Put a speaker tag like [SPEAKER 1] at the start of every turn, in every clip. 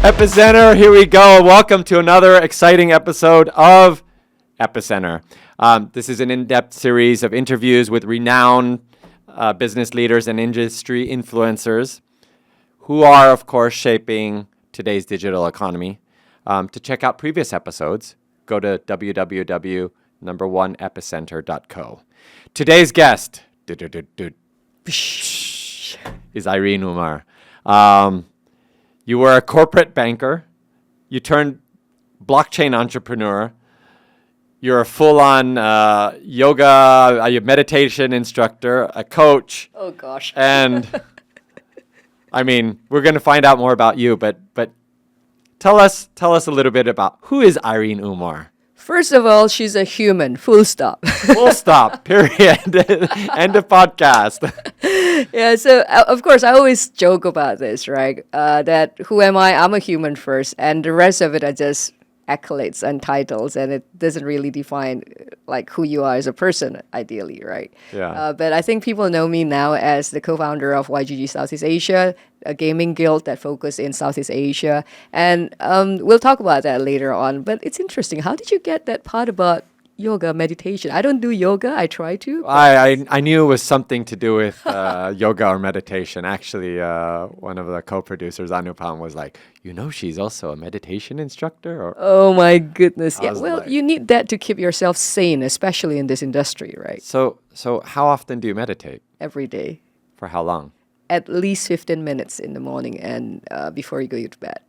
[SPEAKER 1] Epicenter, here we go. Welcome to another exciting episode of Epicenter. This is an in-depth series of interviews with renowned business leaders and industry influencers who are, of course, shaping today's digital economy. To check out previous episodes, go to www.oneepicenter.co. Today's guest is Irene Umar. You were a corporate banker. You turned blockchain entrepreneur. You're a full-on yoga, a meditation instructor, a coach.
[SPEAKER 2] Oh gosh.
[SPEAKER 1] And I mean, we're going to find out more about you, but tell us a little bit about who is Irene Umar.
[SPEAKER 2] First of all, she's a human, full stop.
[SPEAKER 1] Full stop, period. End of podcast.
[SPEAKER 2] Yeah, so of course, I always joke about this, right? That who am I? I'm a human first, and the rest of it are just accolades and titles, and it doesn't really define like who you are as a person, ideally, right?
[SPEAKER 1] Yeah.
[SPEAKER 2] But I think people know me now as the co-founder of YGG Southeast Asia, a gaming guild that focuses in Southeast Asia, and we'll talk about that later on. But it's interesting. How did you get that part about yoga, meditation? I don't do yoga. I try to.
[SPEAKER 1] I knew it was something to do with yoga or meditation. Actually, one of the co-producers, Anupam, was like, she's also a meditation instructor? Or
[SPEAKER 2] Oh my goodness. Yeah, well,
[SPEAKER 1] like-
[SPEAKER 2] you need that to keep yourself sane, especially in this industry, right?
[SPEAKER 1] So how often do you meditate?
[SPEAKER 2] Every day.
[SPEAKER 1] For how long?
[SPEAKER 2] At least 15 minutes in the morning and before you go to bed.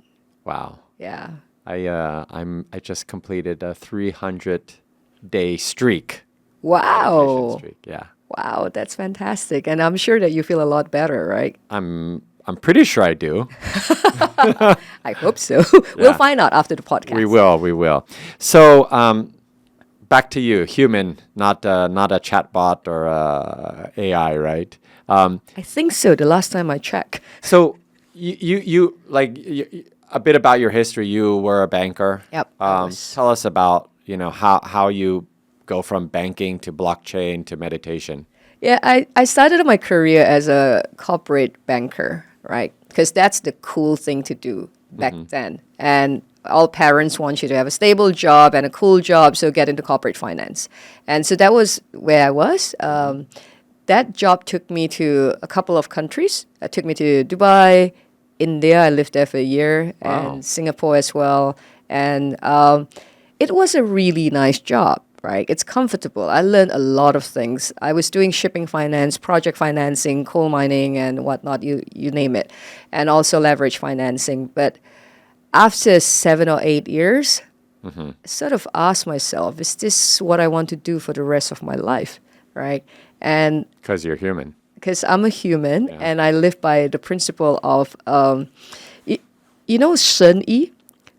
[SPEAKER 1] Wow.
[SPEAKER 2] Yeah.
[SPEAKER 1] I just completed a 300-day streak.
[SPEAKER 2] Wow.
[SPEAKER 1] Meditation streak. Yeah.
[SPEAKER 2] Wow, that's fantastic. And I'm sure that you feel a lot better, right?
[SPEAKER 1] I'm pretty sure I do.
[SPEAKER 2] I hope so. We'll find out after the podcast.
[SPEAKER 1] We will. So, back to you, human, not a chatbot or AI, right?
[SPEAKER 2] I think so, the last time I checked.
[SPEAKER 1] So, you a bit about your history. You were a banker.
[SPEAKER 2] Yep.
[SPEAKER 1] Tell us about how you go from banking to blockchain to meditation.
[SPEAKER 2] Yeah, I started my career as a corporate banker, right? Because that's the cool thing to do back then. And all parents want you to have a stable job and a cool job, so get into corporate finance. And so that was where I was. That job took me to a couple of countries. It took me to Dubai, India. I lived there for a year, and Singapore as well. And it was a really nice job, right? It's comfortable. I learned a lot of things. I was doing shipping finance, project financing, coal mining, and whatnot, you name it, and also leverage financing. But after 7 or 8 years, I sort of asked myself, is this what I want to do for the rest of my life, right? And
[SPEAKER 1] Because you're human.
[SPEAKER 2] because I'm a human and I live by the principle of, shen yi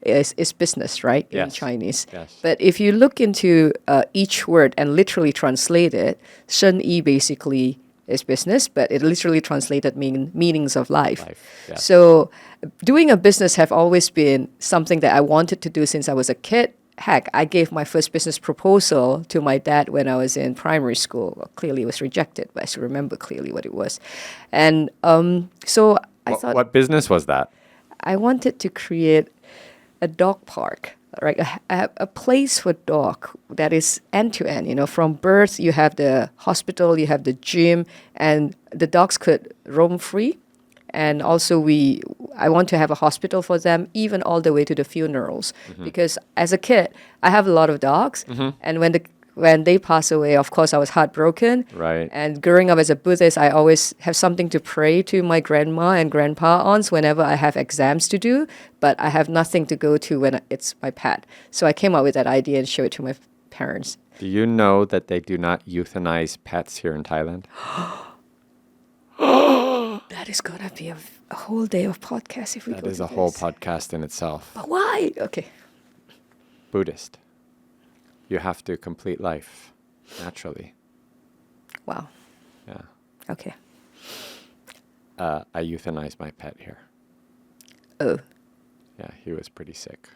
[SPEAKER 2] is business, right? In
[SPEAKER 1] Yes.
[SPEAKER 2] Chinese.
[SPEAKER 1] Yes.
[SPEAKER 2] But if you look into each word and literally translate it, shen yi basically is business, but it literally translated meanings of life.
[SPEAKER 1] Yes.
[SPEAKER 2] So doing a business have always been something that I wanted to do since I was a kid. Heck, I gave my first business proposal to my dad when I was in primary school. Well, clearly it was rejected, but I still remember clearly what it was. And so I thought
[SPEAKER 1] What business was that?
[SPEAKER 2] I wanted to create a dog park, right? A place for dog that is end to end. From birth, you have the hospital, you have the gym, and the dogs could roam free. And also I want to have a hospital for them, even all the way to the funerals. Because as a kid, I have a lot of dogs. And when they pass away, of course, I was heartbroken.
[SPEAKER 1] Right.
[SPEAKER 2] And growing up as a Buddhist, I always have something to pray to my grandma and grandpa on whenever I have exams to do. But I have nothing to go to when it's my pet. So I came up with that idea and showed it to my parents.
[SPEAKER 1] Do you know that they do not euthanize pets here in Thailand?
[SPEAKER 2] That is going to be a whole day of podcast if we go
[SPEAKER 1] That is
[SPEAKER 2] to
[SPEAKER 1] a whole
[SPEAKER 2] this.
[SPEAKER 1] podcast in itself.
[SPEAKER 2] But why? Okay.
[SPEAKER 1] Buddhist. You have to complete life naturally.
[SPEAKER 2] Wow.
[SPEAKER 1] Yeah.
[SPEAKER 2] Okay.
[SPEAKER 1] I euthanized my pet here.
[SPEAKER 2] Oh,
[SPEAKER 1] Yeah, he was pretty sick.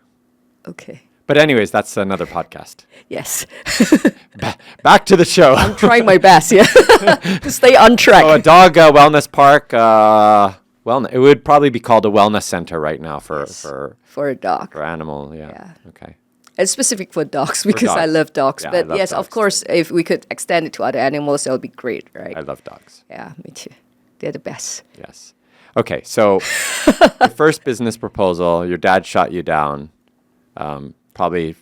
[SPEAKER 2] okay.
[SPEAKER 1] But anyways, that's another podcast.
[SPEAKER 2] Yes.
[SPEAKER 1] Back to the show.
[SPEAKER 2] I'm trying my best, yeah, to stay on track.
[SPEAKER 1] So a dog wellness park. Well, it would probably be called a wellness center right now for
[SPEAKER 2] a dog.
[SPEAKER 1] for animal. Yeah.
[SPEAKER 2] Yeah.
[SPEAKER 1] Okay.
[SPEAKER 2] It's specific for dogs because I
[SPEAKER 1] dogs.
[SPEAKER 2] love dogs.
[SPEAKER 1] Yeah, I
[SPEAKER 2] but
[SPEAKER 1] love
[SPEAKER 2] yes, of
[SPEAKER 1] dogs
[SPEAKER 2] course, if we could extend it to other animals, that would be great, right?
[SPEAKER 1] I love dogs.
[SPEAKER 2] Yeah, me too. They're the best.
[SPEAKER 1] Yes. Okay. So your first business proposal, your dad shot you down, probably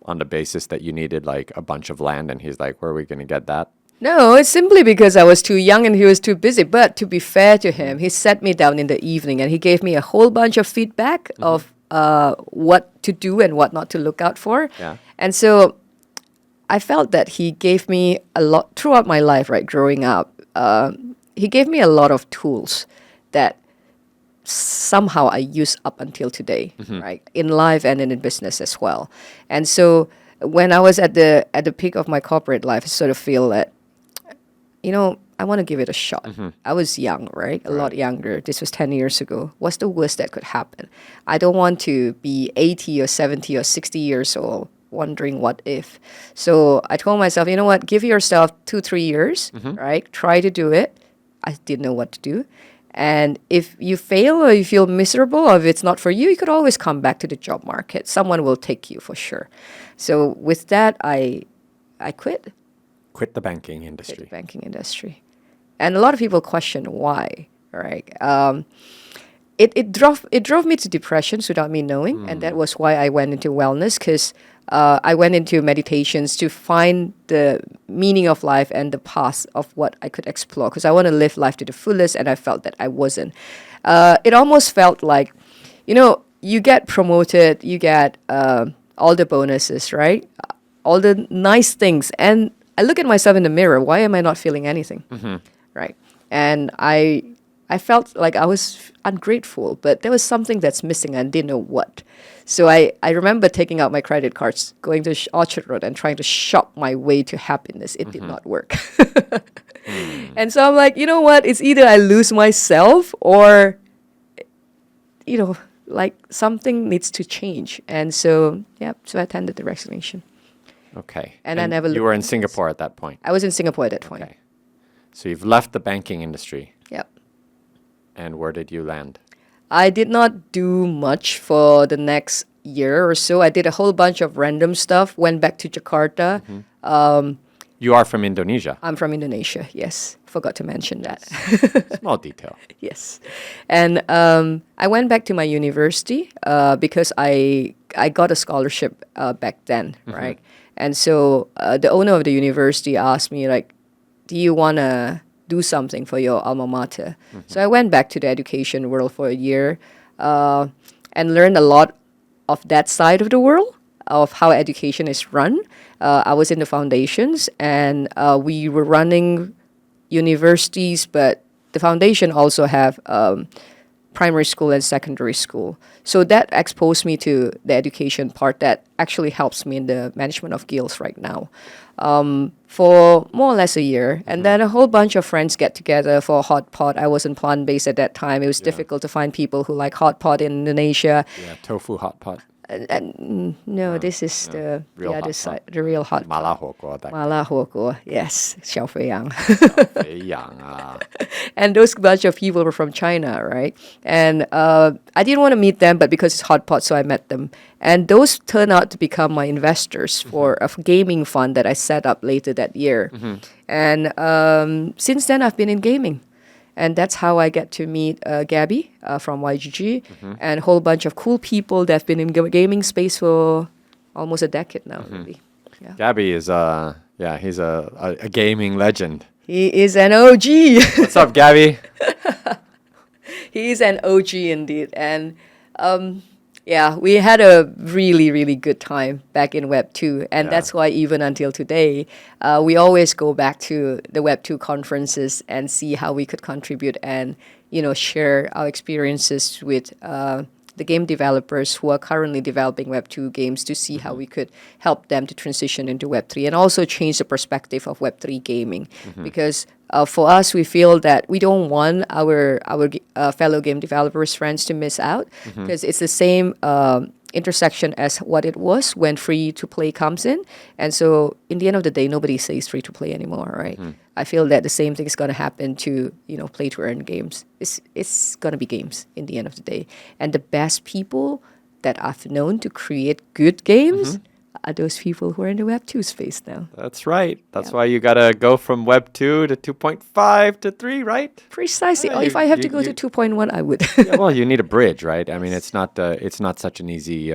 [SPEAKER 1] on the basis that you needed like a bunch of land, and he's like, "Where are we going to get that?"
[SPEAKER 2] No, it's simply because I was too young and he was too busy. But to be fair to him, he sat me down in the evening and he gave me a whole bunch of feedback of what to do and what not to look out for.
[SPEAKER 1] Yeah.
[SPEAKER 2] And so I felt that he gave me a lot throughout my life, right, growing up. He gave me a lot of tools that somehow I use up until today, right, in life and in business as well. And so when I was at the peak of my corporate life, I sort of feel that, I want to give it a shot. I was young, right? A lot younger. This was 10 years ago. What's the worst that could happen? I don't want to be 80 or 70 or 60 years old wondering what if. So I told myself, you know what? Give yourself 2-3 years, right? Try to do it. I didn't know what to do. And if you fail or you feel miserable or if it's not for you, you could always come back to the job market. Someone will take you for sure. So with that, I quit.
[SPEAKER 1] Quit the banking
[SPEAKER 2] Quit
[SPEAKER 1] industry.
[SPEAKER 2] the banking industry. And a lot of people question why, right? It drove me to depressions without me knowing. And that was why I went into wellness, because I went into meditations to find the meaning of life and the path of what I could explore, because I want to live life to the fullest, and I felt that I wasn't. It almost felt like, you get promoted, you get all the bonuses, right? All the nice things. And I look at myself in the mirror. Why am I not feeling anything? Right? And I felt like I was ungrateful, but there was something that's missing and I didn't know what. So I remember taking out my credit cards, going to Orchard Road and trying to shop my way to happiness. It did not work. And so I'm like, you know what? It's either I lose myself or, like something needs to change. And so, so I attended the resignation.
[SPEAKER 1] Okay.
[SPEAKER 2] And I never
[SPEAKER 1] You
[SPEAKER 2] looked
[SPEAKER 1] were in
[SPEAKER 2] back.
[SPEAKER 1] Singapore at that point.
[SPEAKER 2] I was in Singapore at that point.
[SPEAKER 1] Okay. So you've left the banking industry.
[SPEAKER 2] Yep.
[SPEAKER 1] And where did you land?
[SPEAKER 2] I did not do much for the next year or so. I did a whole bunch of random stuff, went back to Jakarta.
[SPEAKER 1] You are from Indonesia.
[SPEAKER 2] I'm from Indonesia, yes. Forgot to mention that.
[SPEAKER 1] Small detail.
[SPEAKER 2] Yes. And I went back to my university because I got a scholarship back then, right? And so the owner of the university asked me, like, do you want to do something for your alma mater? So I went back to the education world for a year and learned a lot of that side of the world, of how education is run. I was in the foundations and we were running universities, but the foundation also have primary school and secondary school. So that exposed me to the education part that actually helps me in the management of guilds right now. For more or less a year. And then a whole bunch of friends get together for a hot pot. I wasn't plant-based at that time. It was difficult to find people who like hot pot in Indonesia.
[SPEAKER 1] Yeah, tofu hot pot.
[SPEAKER 2] No, this is the
[SPEAKER 1] Real
[SPEAKER 2] other
[SPEAKER 1] hot
[SPEAKER 2] side, the real hot pot.
[SPEAKER 1] Mala huoguo. That
[SPEAKER 2] Mala huoguo, yes, 小肥羊.
[SPEAKER 1] 肥羊啊.
[SPEAKER 2] And those bunch of people were from China, right? And I didn't want to meet them, but because it's hot pot, so I met them. And those turned out to become my investors for a gaming fund that I set up later that year. And since then, I've been in gaming. And that's how I get to meet Gabby from YGG and a whole bunch of cool people that have been in gaming space for almost a decade now, really. Yeah.
[SPEAKER 1] Gabby is he's a gaming legend.
[SPEAKER 2] He is an OG.
[SPEAKER 1] What's up, Gabby?
[SPEAKER 2] He is an OG indeed. And we had a really, really good time back in Web 2. And that's why even until today, we always go back to the Web 2 conferences and see how we could contribute and, share our experiences with the game developers who are currently developing Web 2 games to see how we could help them to transition into Web 3 and also change the perspective of Web 3 gaming. Because for us, we feel that we don't want our fellow game developers friends to miss out because it's the same intersection as what it was when free to play comes in. And so in the end of the day, nobody says free to play anymore, right? I feel that the same thing is going to happen to, play to earn games. It's going to be games in the end of the day. And the best people that I've known to create good games are those people who are in the Web 2 space now.
[SPEAKER 1] That's right. That's why you got to go from Web 2 to 2.5 to 3, right?
[SPEAKER 2] Precisely. If I have to go to 2.1, I would.
[SPEAKER 1] Yeah, well, you need a bridge, right? I mean, it's not such an easy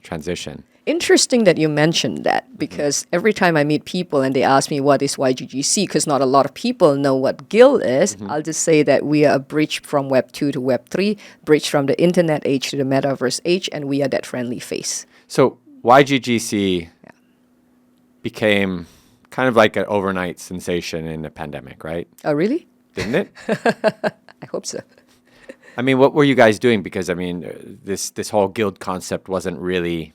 [SPEAKER 1] transition.
[SPEAKER 2] Interesting that you mentioned that, because every time I meet people and they ask me what is YGGC, because not a lot of people know what Guild is, I'll just say that we are a bridge from Web 2 to Web 3, bridge from the internet age to the metaverse age, and we are that friendly face.
[SPEAKER 1] So YGGC became kind of like an overnight sensation in the pandemic, right?
[SPEAKER 2] Oh, really?
[SPEAKER 1] Didn't it?
[SPEAKER 2] I hope so.
[SPEAKER 1] I mean, what were you guys doing? Because I mean, this whole guild concept wasn't really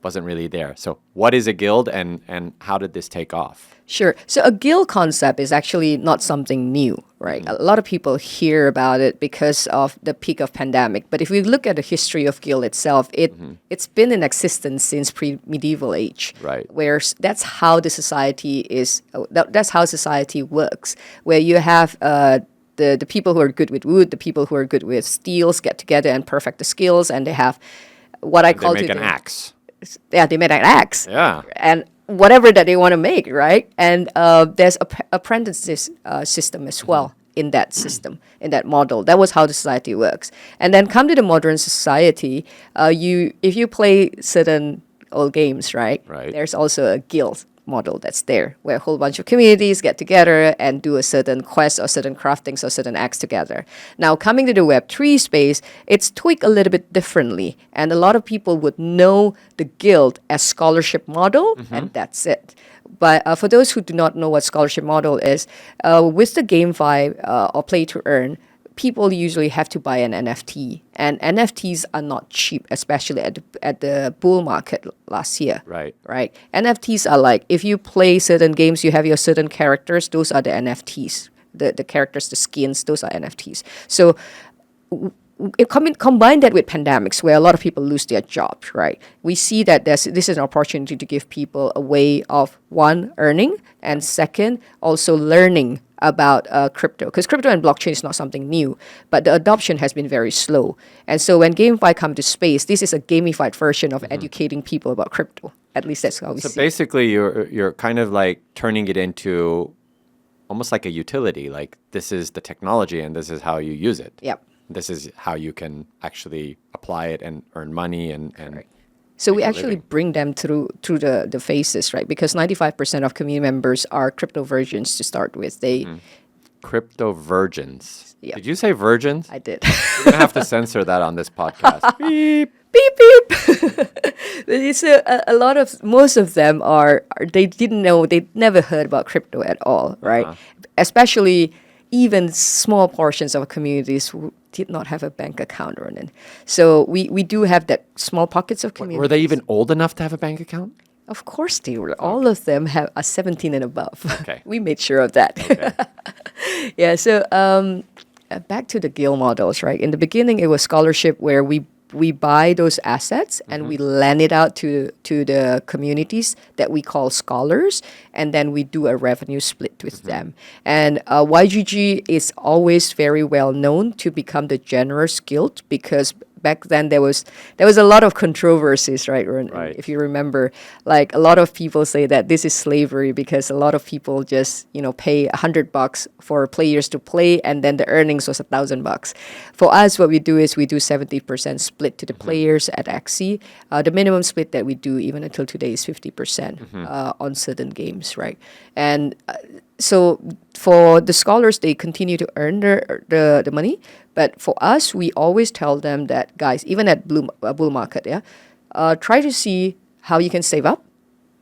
[SPEAKER 1] there. So what is a guild, and how did this take off?
[SPEAKER 2] Sure. So a guild concept is actually not something new, right? A lot of people hear about it because of the peak of pandemic. But if we look at the history of guild itself, it's been in existence since pre-medieval age.
[SPEAKER 1] Right.
[SPEAKER 2] Where that's how the society is. That's how society works. Where you have the people who are good with wood, the people who are good with steels get together and perfect the skills, and they have what I call
[SPEAKER 1] they make an axe.
[SPEAKER 2] Yeah, they made an axe.
[SPEAKER 1] Yeah.
[SPEAKER 2] And whatever that they want to make, right? And there's apprentices system as well in that system, in that model. That was how the society works. And then come to the modern society, if you play certain old games, right? There's also a guild model that's there, where a whole bunch of communities get together and do a certain quest or certain craftings or certain acts together. Now, coming to the Web3 space, it's tweaked a little bit differently. And a lot of people would know the guild as scholarship model, and that's it. But for those who do not know what scholarship model is, with the GameFi or play to earn, people usually have to buy an NFT, and NFTs are not cheap, especially at the bull market last year.
[SPEAKER 1] Right.
[SPEAKER 2] NFTs are like, if you play certain games, you have your certain characters, those are the NFTs. The characters, the skins, those are NFTs. So combine that with pandemics, where a lot of people lose their jobs, right? We see that this is an opportunity to give people a way of, one, earning, and second, also learning about crypto, because crypto and blockchain is not something new, but the adoption has been very slow. And so when GameFi come to space, this is a gamified version of educating people about crypto. At least that's how we see it.
[SPEAKER 1] So basically, you're kind of like turning it into almost like a utility. Like, this is the technology, and this is how you use it.
[SPEAKER 2] Yep.
[SPEAKER 1] This is how you can actually apply it and earn money and
[SPEAKER 2] So we actually bring them through the phases, right? Because 95% of community members are crypto virgins to start with.
[SPEAKER 1] Crypto virgins.
[SPEAKER 2] Yep.
[SPEAKER 1] Did you say virgins?
[SPEAKER 2] I did.
[SPEAKER 1] We're going to have to censor that on this podcast. Beep.
[SPEAKER 2] Beep, beep. It's most of them they didn't know, they never heard about crypto at all, right? Especially even small portions of communities who did not have a bank account or anything. So we do have that small pockets of communities.
[SPEAKER 1] Were they even old enough to have a bank account?
[SPEAKER 2] Of course they were. All of them are 17 and above.
[SPEAKER 1] Okay.
[SPEAKER 2] We made sure of that.
[SPEAKER 1] Okay.
[SPEAKER 2] Yeah, so back to the guild models, right? In the beginning, it was scholarship, where we buy those assets and we lend it out to the communities that we call scholars, and then we do a revenue split with them. And YGG is always very well known to become the generous guild, because back then there was a lot of controversies, right? If you remember, like, a lot of people say that this is slavery, because a lot of people just pay $100 for players to play, and then the earnings was $1,000. For us, what we do is we do 70% split to the players at XC. The minimum split that we do even until today is 50% on certain games, right? And so for the scholars, they continue to earn the money. But for us, we always tell them that, guys, even at bull market, try to see how you can save up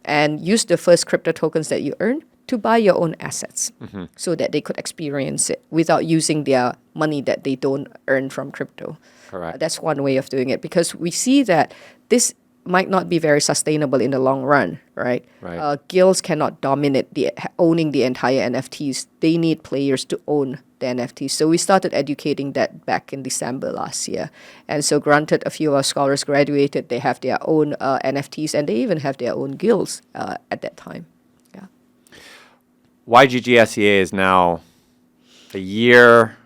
[SPEAKER 2] and use the first crypto tokens that you earn to buy your own assets, so that they could experience it without using their money that they don't earn from crypto.
[SPEAKER 1] Correct.
[SPEAKER 2] That's one way of doing it, because we see that this might not be very sustainable in the long run, right?
[SPEAKER 1] Right.
[SPEAKER 2] Guilds cannot dominate owning the entire NFTs. They need players to own the NFTs. So we started educating that back in December last year. And so granted, a few of our scholars graduated. They have their own NFTs, and they even have their own guilds at that time. Yeah.
[SPEAKER 1] YGGSEA is now a year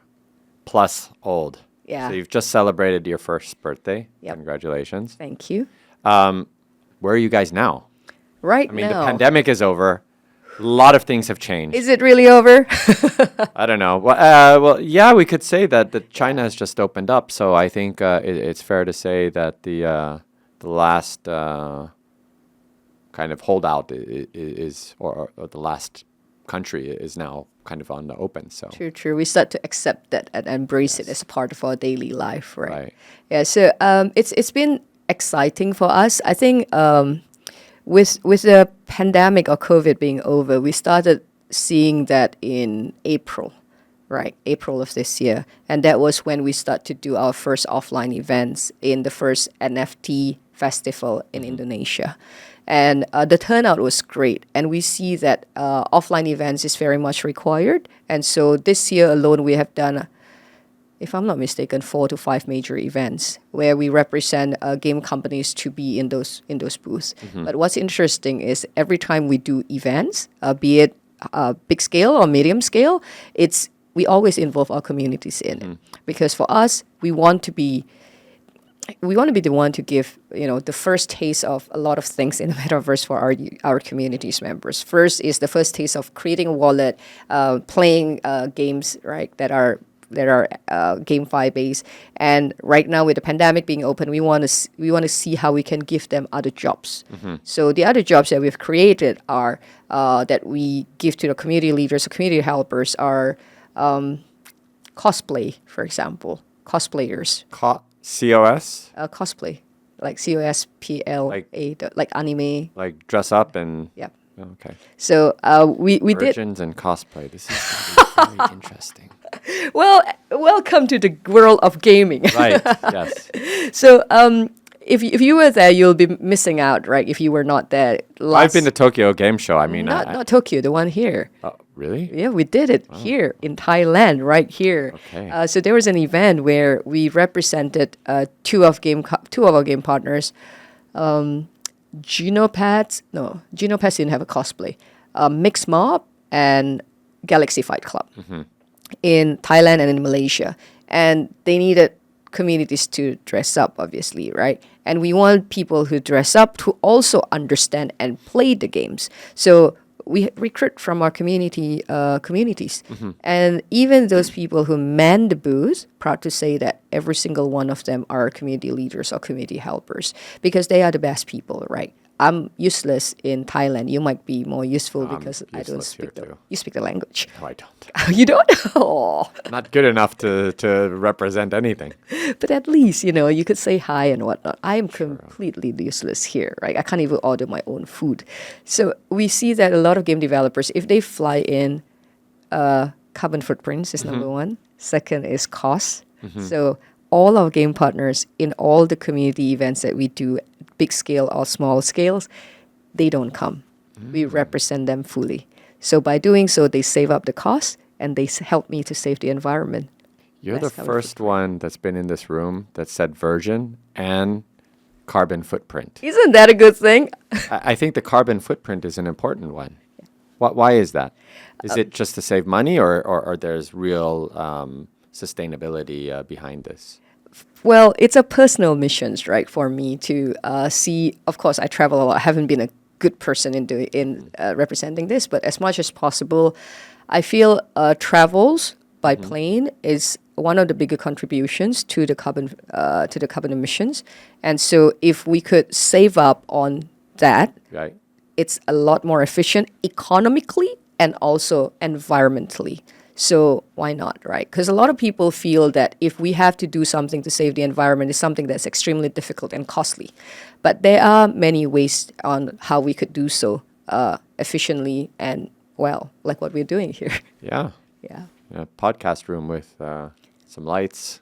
[SPEAKER 1] plus old.
[SPEAKER 2] Yeah.
[SPEAKER 1] So you've just celebrated your first birthday.
[SPEAKER 2] Yep.
[SPEAKER 1] Congratulations.
[SPEAKER 2] Thank you.
[SPEAKER 1] Where are you guys now?
[SPEAKER 2] Right
[SPEAKER 1] I mean,
[SPEAKER 2] now.
[SPEAKER 1] the pandemic is over. A lot of things have changed.
[SPEAKER 2] Is it really over?
[SPEAKER 1] I don't know. Well, yeah, we could say that China has just opened up. So I think it's fair to say that the last kind of holdout or the last country is now kind of on the open. So
[SPEAKER 2] True. We start to accept that and embrace it as a part of our daily life, right?
[SPEAKER 1] Right.
[SPEAKER 2] Yeah. So it's been exciting for us. I think with the pandemic or COVID being over, we started seeing that in April, right? April of this year, and that was when we start to do our first offline events in the first NFT festival in Indonesia. And the turnout was great. And we see that offline events is very much required. And so this year alone, we have done, if I'm not mistaken, 4 to 5 major events where we represent game companies to be in those booths. But what's interesting is every time we do events, be it big scale or medium scale, we always involve our communities in it. Because for us, we want to be the one to give, the first taste of a lot of things in the metaverse for our community's members. First is the first taste of creating a wallet, playing games, right, that are GameFi based. And right now with the pandemic being open, we want to see how we can give them other jobs. So the other jobs that we've created are that we give to the community leaders, the community helpers are cosplay, for example, cosplayers.
[SPEAKER 1] COS?
[SPEAKER 2] Cosplay, like COSPLA, like anime.
[SPEAKER 1] Like dress up and...
[SPEAKER 2] Yeah.
[SPEAKER 1] Okay.
[SPEAKER 2] So we did.
[SPEAKER 1] Virgins and cosplay. This is very interesting.
[SPEAKER 2] Well, welcome to the world of gaming.
[SPEAKER 1] Right. Yes.
[SPEAKER 2] So if you were there, you'll be missing out, right? If you were not there.
[SPEAKER 1] I've been to Tokyo Game Show. I mean,
[SPEAKER 2] not Tokyo, the one here.
[SPEAKER 1] Oh, really?
[SPEAKER 2] Yeah, we did it here in Thailand, right here.
[SPEAKER 1] Okay.
[SPEAKER 2] So there was an event where we represented two of our game partners. Genopads didn't have a cosplay. Mixed Mob and Galaxy Fight Club in Thailand and in Malaysia. And they needed communities to dress up, obviously, right? And we want people who dress up to also understand and play the games. So we recruit from our communities. And even those people who man the booth, proud to say that every single one of them are community leaders or community helpers because they are the best people, right? I'm useless in Thailand. You might be more useful because I don't speak you speak the language.
[SPEAKER 1] No, I don't.
[SPEAKER 2] You don't? Oh.
[SPEAKER 1] Not good enough to represent anything.
[SPEAKER 2] But at least, you could say hi and whatnot. I am completely useless here, right? I can't even order my own food. So we see that a lot of game developers, if they fly in, carbon footprints is number one. Second is cost. So all our game partners in all the community events that we do, big scale or small scales, they don't come. We represent them fully. So by doing so, they save up the cost and they help me to save the environment.
[SPEAKER 1] You're the first one that's been in this room that said virgin and carbon footprint.
[SPEAKER 2] Isn't that a good thing?
[SPEAKER 1] I think the carbon footprint is an important one. Why is that? Is it just to save money or there's real sustainability behind this?
[SPEAKER 2] Well, it's a personal mission, right, for me to see. Of course, I travel a lot. I haven't been a good person in representing this, but as much as possible, I feel travels by plane is one of the bigger contributions to the carbon emissions. And so, if we could save up on that,
[SPEAKER 1] Right.
[SPEAKER 2] it's a lot more efficient economically and also environmentally. So why not, right? Because a lot of people feel that if we have to do something to save the environment, it's something that's extremely difficult and costly. But there are many ways on how we could do so efficiently and well, like what we're doing here.
[SPEAKER 1] Yeah.
[SPEAKER 2] Yeah.
[SPEAKER 1] A podcast room with some lights.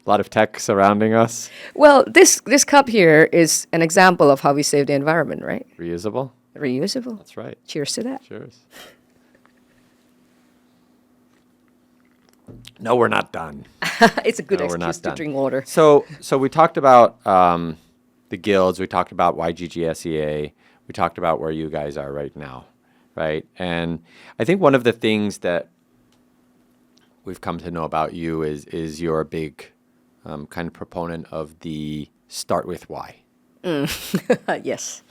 [SPEAKER 1] A lot of tech surrounding us.
[SPEAKER 2] Well, this cup here is an example of how we save the environment, right?
[SPEAKER 1] Reusable.
[SPEAKER 2] Reusable.
[SPEAKER 1] That's right.
[SPEAKER 2] Cheers to that.
[SPEAKER 1] Cheers. No, we're not done.
[SPEAKER 2] It's a good
[SPEAKER 1] No, we're not
[SPEAKER 2] excuse to
[SPEAKER 1] done.
[SPEAKER 2] drink water.
[SPEAKER 1] So we talked about the guilds. We talked about YGGSEA. We talked about where you guys are right now, right? And I think one of the things that we've come to know about you is you're a big kind of proponent of the start with why.
[SPEAKER 2] Yes.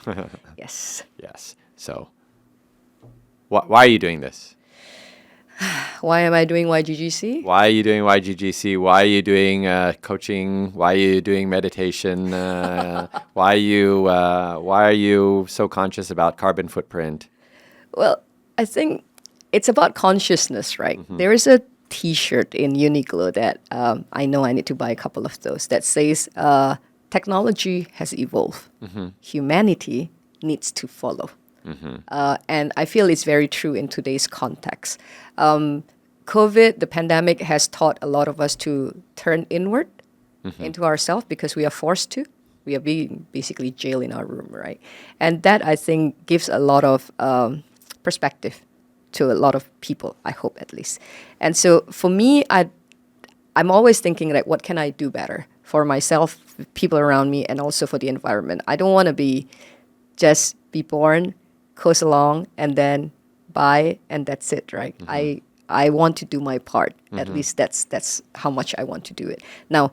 [SPEAKER 2] Yes.
[SPEAKER 1] Yes. So why are you doing this?
[SPEAKER 2] Why am I doing YGGC?
[SPEAKER 1] Why are you doing YGGC? Why are you doing coaching? Why are you doing meditation? Why are you so conscious about carbon footprint?
[SPEAKER 2] Well, I think it's about consciousness, right? There is a T-shirt in Uniqlo that I know I need to buy a couple of those that says technology has evolved. Humanity needs to follow. And I feel it's very true in today's context. COVID, the pandemic, has taught a lot of us to turn inward into ourselves because we are forced to. We are being basically jailed in our room, right? And that, I think, gives a lot of perspective to a lot of people, I hope at least. And so for me, I'm always thinking, like, what can I do better for myself, people around me, and also for the environment? I don't want to be born, coast along, and then buy, and that's it, right? I want to do my part. At least that's how much I want to do it. Now,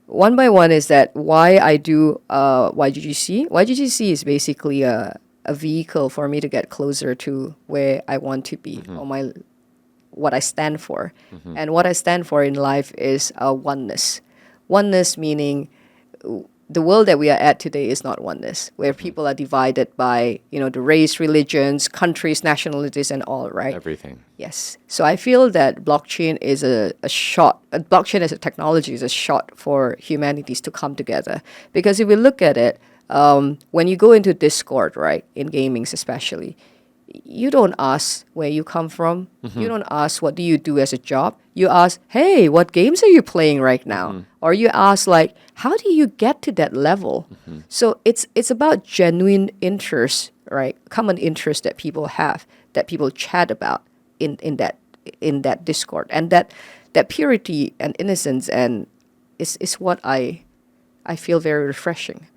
[SPEAKER 2] one by one is that why I do YGGC. YGGC is basically a vehicle for me to get closer to where I want to be, or what I stand for. And what I stand for in life is oneness. Oneness meaning the world that we are at today is not oneness, where people are divided by, the race, religions, countries, nationalities, and all, right?
[SPEAKER 1] Everything.
[SPEAKER 2] Yes. So I feel that blockchain is blockchain as a technology is a shot for humanities to come together. Because if we look at it, when you go into Discord, right, in gamings especially, you don't ask where you come from. You don't ask what do you do as a job. You ask, hey, what games are you playing right now? Or you ask, like, how do you get to that level? So it's about genuine interest, right? Common interest that people have, that people chat about in that Discord, and that purity and innocence and is what I feel very refreshing.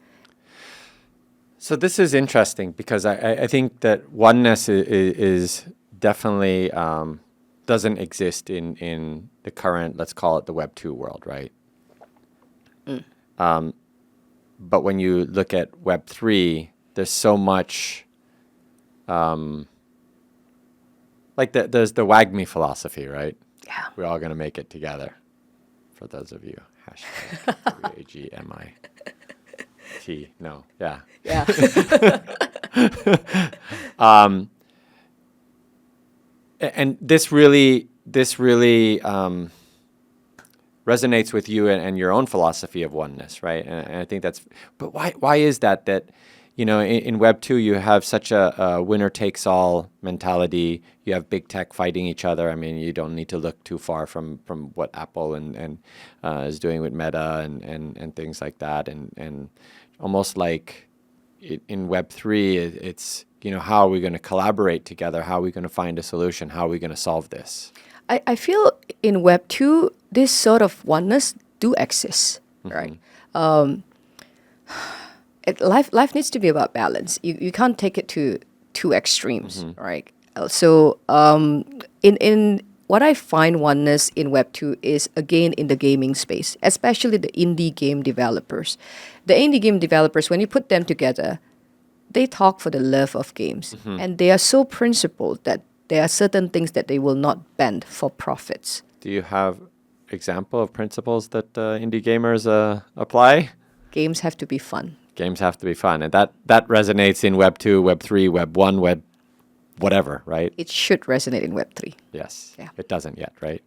[SPEAKER 1] So this is interesting because I think that oneness is definitely doesn't exist in the current, let's call it the Web2 world, right? But when you look at Web3, there's so much, there's the WAGMI philosophy, right?
[SPEAKER 2] Yeah.
[SPEAKER 1] We're all going to make it together. For those of you, hashtag WAGMI. No, yeah.
[SPEAKER 2] Yeah.
[SPEAKER 1] And this really resonates with you and your own philosophy of oneness, right? And I think that's, but why is that in Web 2 you have such a winner takes all mentality. You have big tech fighting each other. I mean, you don't need to look too far from what Apple and is doing with Meta and things like that. And almost like in Web 3, it's how are we going to collaborate together? How are we going to find a solution? How are we going to solve this?
[SPEAKER 2] I feel in Web 2, this sort of oneness do exist, right? Life needs to be about balance. You can't take it to two extremes, right? So in what I find oneness in Web 2 is, again, in the gaming space, especially the indie game developers. The indie game developers, when you put them together, they talk for the love of games. And they are so principled that there are certain things that they will not bend for profits.
[SPEAKER 1] Do you have example of principles that indie gamers apply?
[SPEAKER 2] Games have to be fun.
[SPEAKER 1] Games have to be fun. And that resonates in Web 2, Web 3, Web 1, Web whatever, right?
[SPEAKER 2] It should resonate in Web 3.
[SPEAKER 1] Yes.
[SPEAKER 2] Yeah.
[SPEAKER 1] It doesn't yet, right?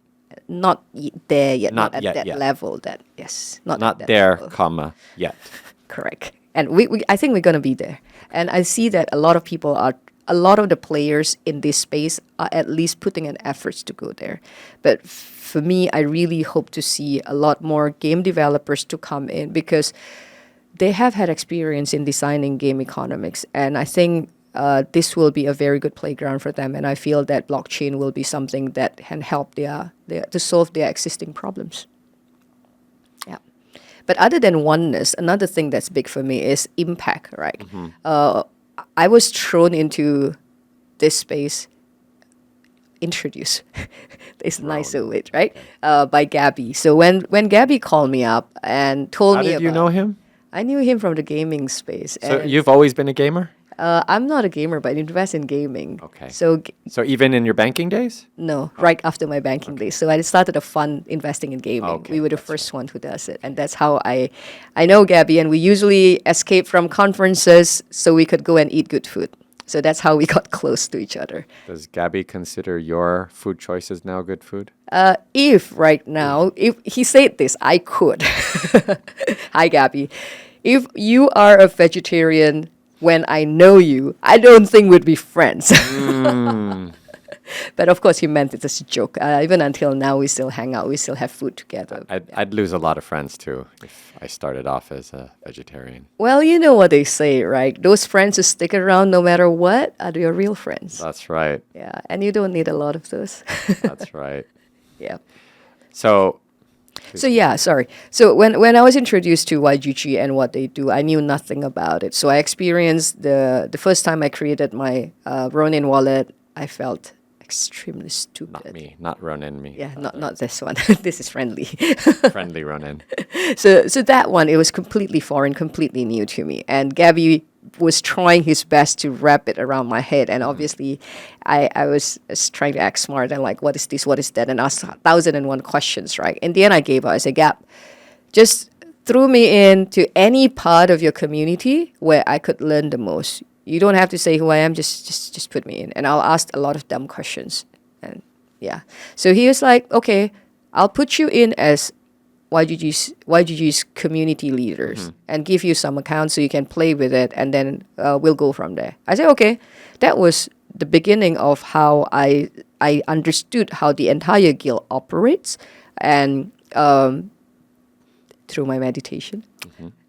[SPEAKER 2] Not there yet.
[SPEAKER 1] Not
[SPEAKER 2] Not,
[SPEAKER 1] yet,
[SPEAKER 2] at that
[SPEAKER 1] yet.
[SPEAKER 2] level. Not at that
[SPEAKER 1] there,
[SPEAKER 2] level.
[SPEAKER 1] yet.
[SPEAKER 2] Correct. And I think we're going to be there. And I see that a lot of people a lot of the players in this space are at least putting an effort to go there. But for me, I really hope to see a lot more game developers to come in because they have had experience in designing game economics. And I think this will be a very good playground for them. And I feel that blockchain will be something that can help to solve their existing problems. Yeah. But other than oneness, another thing that's big for me is impact, right? I was thrown into this space, introduced, it's nicer way, right? By Gabby. So when Gabby called me up and told me
[SPEAKER 1] How did you know him?
[SPEAKER 2] I knew him from the gaming space.
[SPEAKER 1] So you've always been a gamer?
[SPEAKER 2] I'm not a gamer, but I invest in gaming.
[SPEAKER 1] Okay.
[SPEAKER 2] So
[SPEAKER 1] even in your banking days?
[SPEAKER 2] no, right after my banking days. So I started a fund investing in gaming.
[SPEAKER 1] Okay,
[SPEAKER 2] We were the first one who does it. And that's how I know Gabby. And we usually escape from conferences so we could go and eat good food. So that's how we got close to each other.
[SPEAKER 1] Does Gabby consider your food choices now good food?
[SPEAKER 2] If right now, if he said this, I could. Hi, Gabby. If you are a vegetarian when I know you, I don't think we'd be friends. But of course, he meant it as a joke. Even until now, we still hang out. We still have food together.
[SPEAKER 1] I'd lose a lot of friends too if I started off as a vegetarian.
[SPEAKER 2] Well, you know what they say, right? Those friends who stick around no matter what are your real friends.
[SPEAKER 1] That's right.
[SPEAKER 2] Yeah, and you don't need a lot of those.
[SPEAKER 1] That's right.
[SPEAKER 2] Yeah.
[SPEAKER 1] So
[SPEAKER 2] Yeah, sorry. So when I was introduced to YGG and what they do, I knew nothing about it. So I experienced the first time I created my Ronin wallet, I felt extremely stupid.
[SPEAKER 1] not me, not Ronin me.
[SPEAKER 2] Yeah, not this one. This is friendly.
[SPEAKER 1] Friendly Ronin.
[SPEAKER 2] So that one, it was completely foreign, completely new to me. And Gabby was trying his best to wrap it around my head. And obviously, I was trying to act smart and like, what is this, what is that? And ask 1,001 questions, right? In the end, I gave up. I said, Gab, just throw me into any part of your community where I could learn the most. You don't have to say who I am, just put me in. And I'll ask a lot of dumb questions. And yeah. So he was like, okay, I'll put you in as YGG's community leaders and give you some accounts so you can play with it, and then we'll go from there. I said, okay. That was the beginning of how I understood how the entire guild operates, and through my meditation,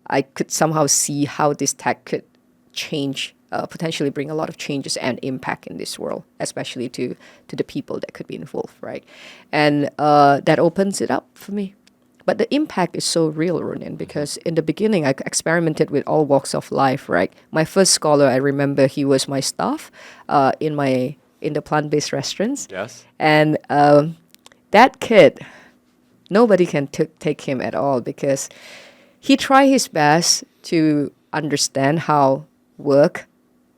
[SPEAKER 2] I could somehow see how this tech could change, potentially bring a lot of changes and impact in this world, especially to the people that could be involved, right? And that opens it up for me. But the impact is so real, Ronin, because in the beginning, I experimented with all walks of life, right? My first scholar, I remember he was my staff in the plant-based restaurants.
[SPEAKER 1] Yes.
[SPEAKER 2] And that kid, nobody can take him at all because he tried his best to understand how work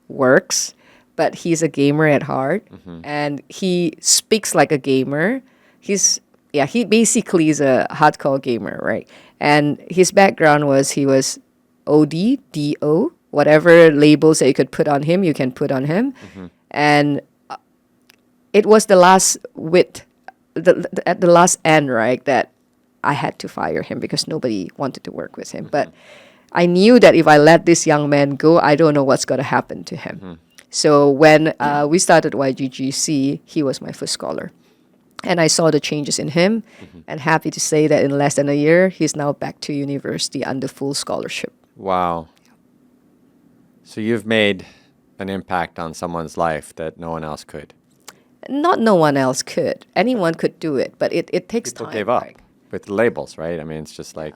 [SPEAKER 2] works, but he's a gamer at heart, and he speaks like a gamer. He basically is a hardcore gamer, right? And his background was he was OD, DO, whatever labels that you could put on him, you can put on him. And it was the last at the last end, right, that I had to fire him because nobody wanted to work with him. But I knew that if I let this young man go, I don't know what's going to happen to him. So when we started YGGC, he was my first scholar. And I saw the changes in him, and happy to say that in less than a year, he's now back to university under full scholarship.
[SPEAKER 1] Wow. So you've made an impact on someone's life that no one else could.
[SPEAKER 2] Not no one else could. Anyone could do it, but it takes
[SPEAKER 1] People
[SPEAKER 2] time.
[SPEAKER 1] gave up
[SPEAKER 2] right?
[SPEAKER 1] with the labels, right? I mean, it's just like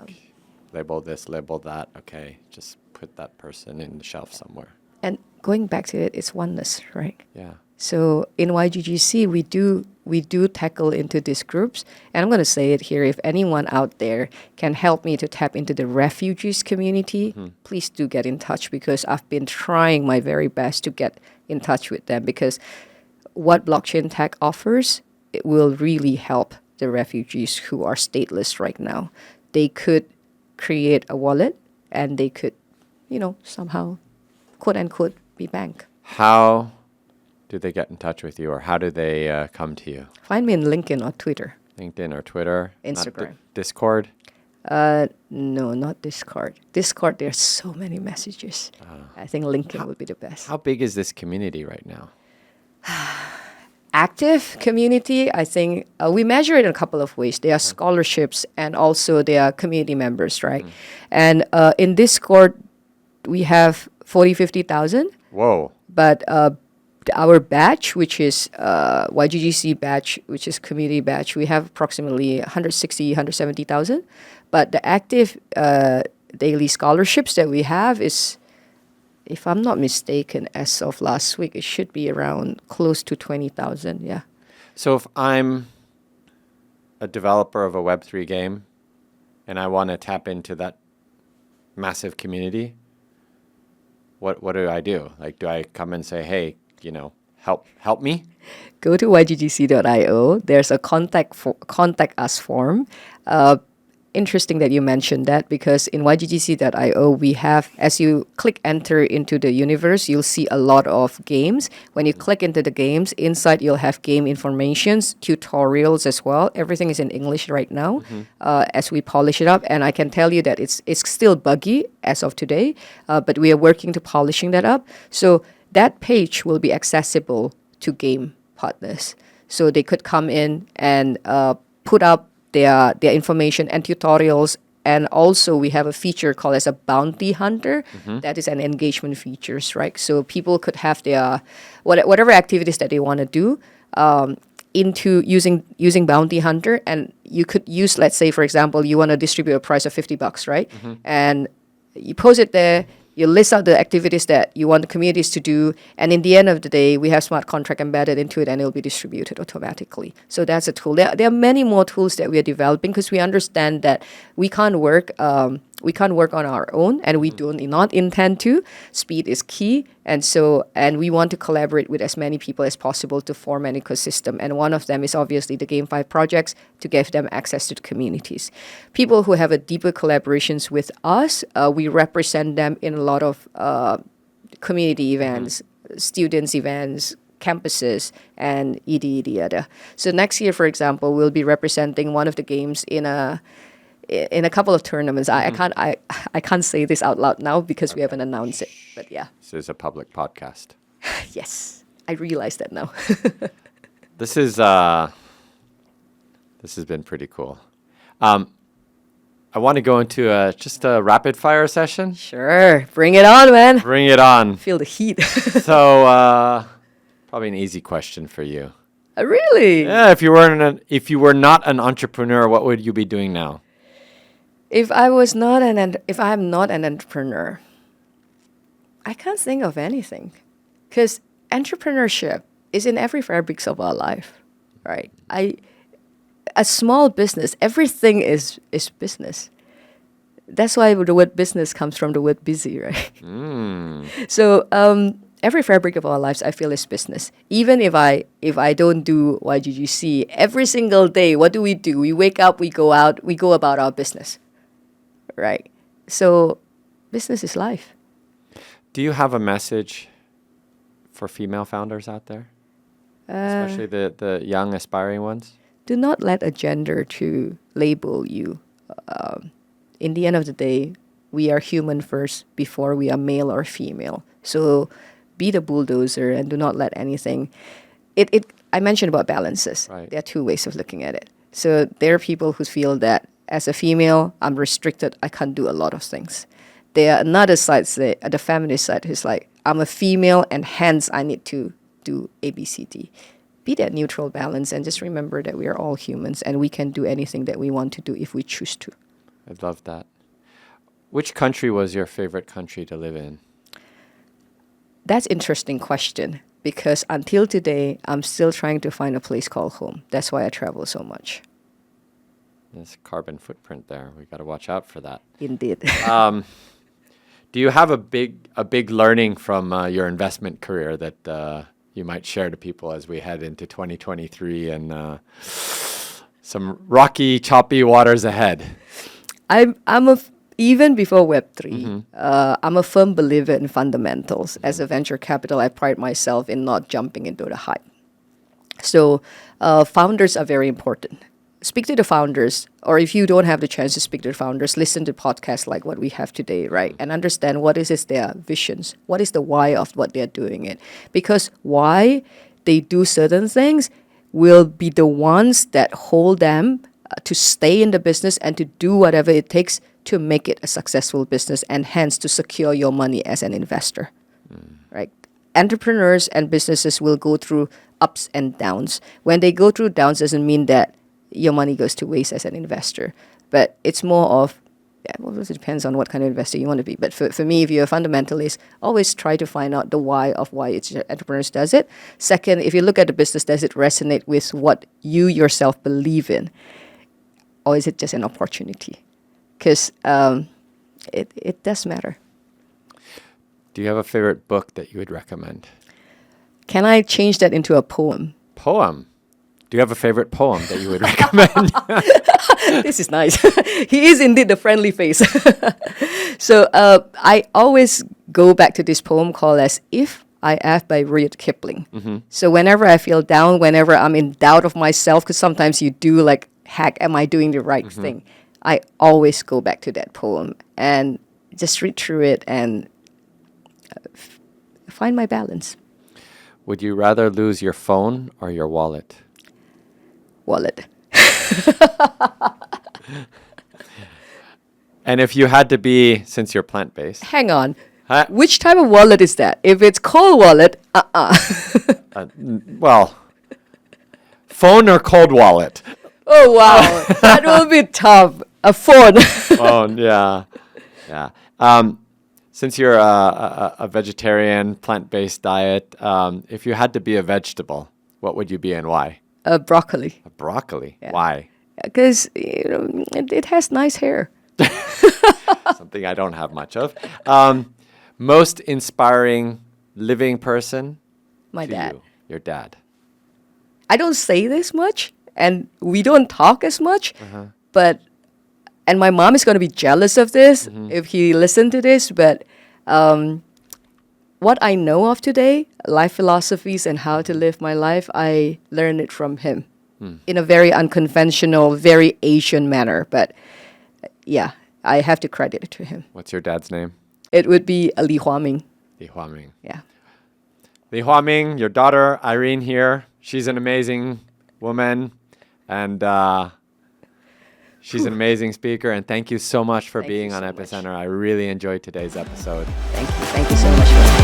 [SPEAKER 1] label this, label that. Okay, just put that person in the shelf somewhere.
[SPEAKER 2] And going back to it, it's oneness, right?
[SPEAKER 1] Yeah.
[SPEAKER 2] So in YGGC, we do tackle into these groups. And I'm going to say it here. If anyone out there can help me to tap into the refugees community, please do get in touch, because I've been trying my very best to get in touch with them, because what blockchain tech offers, it will really help the refugees who are stateless right now. They could create a wallet and they could, somehow, quote unquote, be bank.
[SPEAKER 1] How do they get in touch with you, or how do they come to you?
[SPEAKER 2] Find me in LinkedIn or Twitter.
[SPEAKER 1] LinkedIn or Twitter?
[SPEAKER 2] Instagram.
[SPEAKER 1] Not Discord?
[SPEAKER 2] No, not Discord. Discord, there's so many messages. I think LinkedIn would be the best.
[SPEAKER 1] How big is this community right now?
[SPEAKER 2] Active community, I think we measure it in a couple of ways. There are scholarships and also there are community members, right? And in Discord, we have 50,000.
[SPEAKER 1] Whoa.
[SPEAKER 2] But our batch, which is YGGC batch, which is community batch, we have approximately 170,000. But the active daily scholarships that we have is, if I'm not mistaken, as of last week, it should be around close to 20,000. Yeah.
[SPEAKER 1] So if I'm a developer of a Web3 game and I want to tap into that massive community, what do I do? Like, do I come and say, hey, help me?
[SPEAKER 2] Go to yggc.io. There's a contact us form. Interesting that you mentioned that, because in yggc.io we have, as you click enter into the universe, you'll see a lot of games. When you click into the games, inside you'll have game informations, tutorials as well. Everything is in English right now as we polish it up. And I can tell you that it's still buggy as of today, but we are working to polishing that up. So that page will be accessible to game partners. So they could come in and put up their information and tutorials. And also we have a feature called as a bounty hunter. That is an engagement features, right? So people could have their whatever activities that they want to do into using bounty hunter. And you could use, let's say, for example, you want to distribute a prize of $50, right? And you post it there. You list out the activities that you want the communities to do, and in the end of the day, we have smart contract embedded into it, and it'll be distributed automatically. So that's a tool. There are many more tools that we are developing, because we understand that we can't work on our own, and we do not intend to. Speed is key, and we want to collaborate with as many people as possible to form an ecosystem. And one of them is obviously the GameFi projects, to give them access to the communities. People who have a deeper collaborations with us, we represent them in a lot of community events, students events, campuses, and ED. So next year, for example, we'll be representing one of the games in a couple of tournaments. I can't say this out loud now because we haven't announced it. But yeah.
[SPEAKER 1] This is a public podcast.
[SPEAKER 2] Yes, I realize that now.
[SPEAKER 1] This has been pretty cool. I want to go into just a rapid fire session.
[SPEAKER 2] Sure, bring it on, man.
[SPEAKER 1] Bring it on.
[SPEAKER 2] Feel the heat.
[SPEAKER 1] So probably an easy question for you.
[SPEAKER 2] Really?
[SPEAKER 1] Yeah. If you were not an entrepreneur, what would you be doing now?
[SPEAKER 2] If I'm not an entrepreneur, I can't think of anything, because entrepreneurship is in every fabrics of our life, right? A small business, everything is business. That's why the word business comes from the word busy, right? So every fabric of our lives, I feel, is business. Even if I don't do YGGC, every single day, what do? We wake up, we go out, we go about our business. Right. So business is life.
[SPEAKER 1] Do you have a message for female founders out there? Especially the young aspiring ones?
[SPEAKER 2] Do not let a gender to label you. In the end of the day, we are human first before we are male or female. So be the bulldozer and do not let anything. I mentioned about balances.
[SPEAKER 1] Right.
[SPEAKER 2] There are two ways of looking at it. So there are people who feel that as a female, I'm restricted. I can't do a lot of things. There are another side, the feminist side, who's like, I'm a female and hence I need to do A, B, C, D. Be that neutral balance and just remember that we are all humans and we can do anything that we want to do if we choose to.
[SPEAKER 1] I love that. Which country was your favorite country to live in?
[SPEAKER 2] That's an interesting question, because until today, I'm still trying to find a place called home. That's why I travel so much.
[SPEAKER 1] There's carbon footprint there. We got to watch out for that.
[SPEAKER 2] Indeed.
[SPEAKER 1] Do you have a big learning from your investment career that you might share to people as we head into 2023 and some rocky, choppy waters ahead?
[SPEAKER 2] Even before Web3, I'm a firm believer in fundamentals. As a venture capital, I pride myself in not jumping into the hype. So founders are very important. speak to the founders, or if you don't have the chance to speak to the founders, listen to podcasts like what we have today, right? And understand what is their visions, what is the why of what they're doing it. Because why they do certain things will be the ones that hold them to stay in the business and to do whatever it takes to make it a successful business, and hence to secure your money as an investor, right? Entrepreneurs and businesses will go through ups and downs. When they go through downs, doesn't mean that your money goes to waste as an investor, but it's more of, it depends on what kind of investor you want to be. But for me, if you're a fundamentalist, always try to find out the why of why entrepreneurs does it. Second, if you look at the business, does it resonate with what you yourself believe in? Or is it just an opportunity? Because it does matter.
[SPEAKER 1] Do you have a favorite book that you would recommend?
[SPEAKER 2] Can I change that into a poem?
[SPEAKER 1] Poem? Do you have a favorite poem that you would recommend?
[SPEAKER 2] This is nice. He is indeed the friendly face. So I always go back to this poem called as If I Have by Rudyard Kipling. So whenever I feel down, whenever I'm in doubt of myself, because sometimes you do like, heck, am I doing the right thing? I always go back to that poem and just read through it and find my balance.
[SPEAKER 1] Would you rather lose your phone or your wallet?
[SPEAKER 2] Wallet.
[SPEAKER 1] And if you had to be, since you're plant-based.
[SPEAKER 2] Hang on.
[SPEAKER 1] Huh?
[SPEAKER 2] Which type of wallet is that? If it's cold wallet,
[SPEAKER 1] Well, phone or cold wallet?
[SPEAKER 2] Oh, wow. That will be tough. A phone.
[SPEAKER 1] Phone, yeah. Yeah. Since you're a vegetarian, plant-based diet, if you had to be a vegetable, what would you be and why?
[SPEAKER 2] Broccoli.
[SPEAKER 1] A broccoli.
[SPEAKER 2] Yeah.
[SPEAKER 1] Why?
[SPEAKER 2] Because it has nice hair.
[SPEAKER 1] Something I don't have much of. Most inspiring living person?
[SPEAKER 2] My
[SPEAKER 1] to
[SPEAKER 2] dad.
[SPEAKER 1] You. Your dad.
[SPEAKER 2] I don't say this much, and we don't talk as much, but, and my mom is going to be jealous of this if he listened to this, but what I know of today, life philosophies and how to live my life, I learned it from him in a very unconventional, very Asian manner. But yeah, I have to credit it to him.
[SPEAKER 1] What's your dad's name?
[SPEAKER 2] It would be Li Huaming.
[SPEAKER 1] Li Huaming.
[SPEAKER 2] Yeah.
[SPEAKER 1] Li Huaming, your daughter, Irene here. She's an amazing woman, and she's an amazing speaker. And thank you so much for being on Epicenter. I really enjoyed today's episode.
[SPEAKER 2] Thank you. Thank you so much.